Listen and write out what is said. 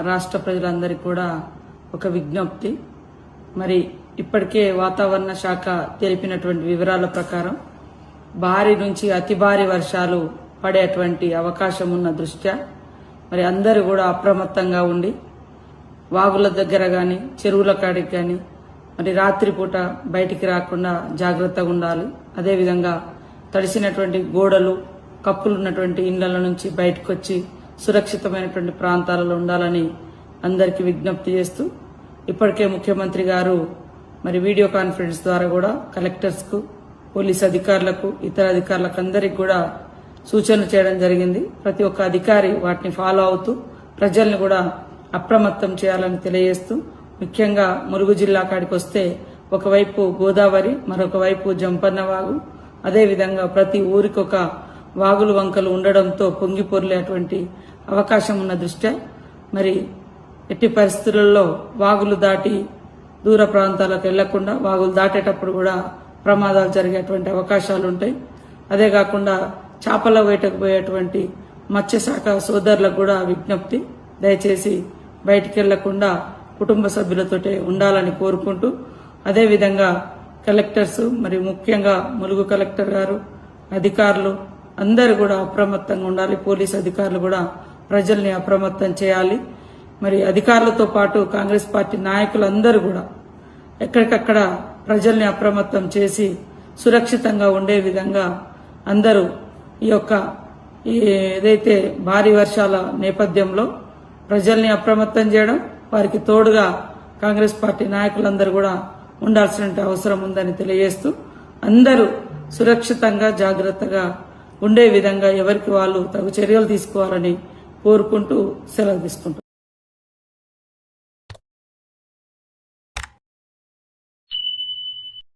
రాష్ట్ర ప్రజలందరికీ కూడా ఒక విజ్ఞప్తి. మరి ఇప్పటికే వాతావరణ శాఖ తెలిపినటువంటి వివరాల ప్రకారం భారీ నుంచి అతి భారీ వర్షాలు పడేటువంటి అవకాశం ఉన్న దృష్ట్యా మరి అందరూ కూడా అప్రమత్తంగా ఉండి వాగుల దగ్గర గాని చెరువుల కాడికి గాని మరి రాత్రిపూట బయటికి రాకుండా జాగ్రత్తగా ఉండాలి. అదేవిధంగా తడిసినటువంటి గోడలు కప్పులు ఉన్నటువంటి ఇళ్ల నుంచి బయటకు వచ్చి సురక్షితమైనటువంటి ప్రాంతాలలో ఉండాలని అందరికీ విజ్ఞప్తి చేస్తూ ఇప్పటికే ముఖ్యమంత్రి గారు మరి వీడియో కాన్ఫరెన్స్ ద్వారా కూడా కలెక్టర్స్ కు పోలీస్ అధికారులకు ఇతర అధికారులకు అందరికి కూడా సూచనలు చేయడం జరిగింది. ప్రతి ఒక్క అధికారి వాటిని ఫాలో అవుతూ ప్రజల్ని కూడా అప్రమత్తం చేయాలని తెలియజేస్తూ ముఖ్యంగా ములుగు జిల్లా కాడికి వస్తే ఒకవైపు గోదావరి మరొక వైపు జంపన్న వాగు అదేవిధంగా ప్రతి ఊరికి ఒక వాగులు వంకలు ఉండడంతో పొంగి పొర్లేటువంటి అవకాశం ఉన్న దృష్ట్యా మరి ఎట్టి పరిస్థితులలో వాగులు దాటి దూర ప్రాంతాలకు వెళ్లకుండా వాగులు దాటేటప్పుడు కూడా ప్రమాదాలు జరిగేటువంటి అవకాశాలు ఉంటాయి. అదే కాకుండా చేపల వేటకు పోయేటువంటి మత్స్యశాఖ సోదరులకు కూడా విజ్ఞప్తి, దయచేసి బయటికి వెళ్లకుండా కుటుంబ సభ్యులతోటే ఉండాలని కోరుకుంటూ అదేవిధంగా కలెక్టర్స్ మరి ముఖ్యంగా ములుగు కలెక్టర్ గారు అధికారులు అందరూ కూడా అప్రమత్తంగా ఉండాలి. పోలీస్ అధికారులు కూడా ప్రజల్ని అప్రమత్తం చేయాలి. మరి అధికారులతో పాటు కాంగ్రెస్ పార్టీ నాయకులందరూ కూడా ఎక్కడికక్కడ ప్రజల్ని అప్రమత్తం చేసి సురక్షితంగా ఉండే విధంగా అందరూ ఈ యొక్క ఏదైతే భారీ వర్షాల నేపథ్యంలో ప్రజల్ని అప్రమత్తం చేయడం, వారికి తోడుగా కాంగ్రెస్ పార్టీ నాయకులందరూ కూడా ఉండాల్సిన అవసరం ఉందని తెలియజేస్తూ అందరూ సురక్షితంగా జాగ్రత్తగా ఉండే విధంగా ఎవరికి వాళ్ళు తగు చర్యలు తీసుకోవాలని కోరుకుంటూ సెలవు తీసుకుంటారు.